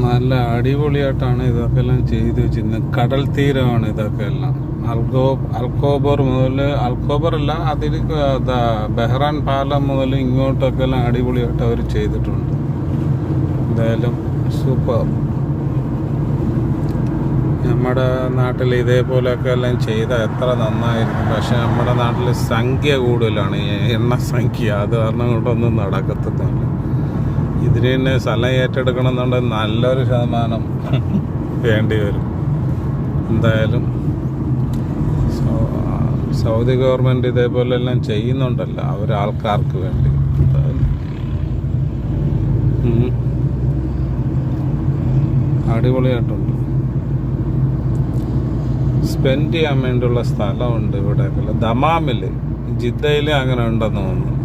നല്ല അടിപൊളിയായിട്ടാണ് ഇതൊക്കെ എല്ലാം ചെയ്ത് വെച്ചിരുന്നത്. കടൽ തീരമാണ് ഇതൊക്കെ എല്ലാം. അൽക്കോബർ മുതൽ, അൽക്കോബർ അല്ല, അതിൽ ബെഹ്റാൻ പാലം മുതൽ ഇങ്ങോട്ടൊക്കെ എല്ലാം അടിപൊളിയായിട്ട് അവർ ചെയ്തിട്ടുണ്ട്. എന്തായാലും സൂപ്പർ. നമ്മുടെ നാട്ടിൽ ഇതേപോലെയൊക്കെ എല്ലാം ചെയ്താൽ എത്ര നന്നായിരിക്കും. പക്ഷെ നമ്മുടെ നാട്ടിൽ സംഖ്യ കൂടുതലാണ്, എണ്ണ സംഖ്യ. അത് കാരണം കൊണ്ടൊന്നും നടക്കത്തില്ല. ഇതിന് തന്നെ സ്ഥലം ഏറ്റെടുക്കണം എന്നുണ്ടെങ്കിൽ നല്ലൊരു ശതമാനം വേണ്ടി വരും. എന്തായാലും സൗദി ഗവൺമെൻറ് ഇതേപോലെ എല്ലാം ചെയ്യുന്നുണ്ടല്ലോ അവർ ആൾക്കാർക്ക് വേണ്ടി. അടിപൊളിയായിട്ടുണ്ട്. സ്പെൻഡ് ചെയ്യാൻ വേണ്ടിയുള്ള സ്ഥലമുണ്ട് ഇവിടെയൊക്കെ. ദമാമിൽ, ജിദ്ദയിൽ അങ്ങനെ ഉണ്ടെന്ന് തോന്നുന്നു.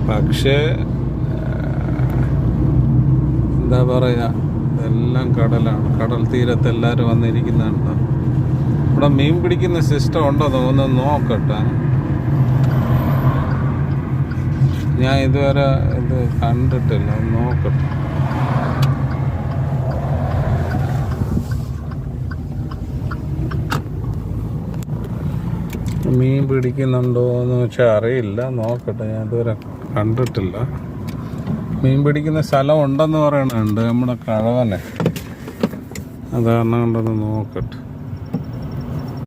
പക്ഷേ എന്താ പറയുക, ഇതെല്ലാം കടലാണ്. കടൽ തീരത്ത് എല്ലാവരും വന്നിരിക്കുന്നുണ്ട്. ഇവിടെ മീൻ പിടിക്കുന്ന സിസ്റ്റം ഉണ്ടോ ഒന്ന് നോക്കട്ടെ. ഞാൻ ഇതുവരെ ഇത് കണ്ടിട്ടില്ല, നോക്കട്ടെ. മീൻ പിടിക്കുന്നുണ്ടോ എന്ന് വെച്ചാൽ അറിയില്ല, നോക്കട്ടെ. ഞാൻ ഇതുവരെ കണ്ടിട്ടില്ല. മീൻ പിടിക്കുന്ന സ്ഥലം ഉണ്ടെന്ന് പറയണുണ്ട് നമ്മുടെ കഴവനെ. അത് കാരണം കൊണ്ടൊന്ന് നോക്കട്ടെ.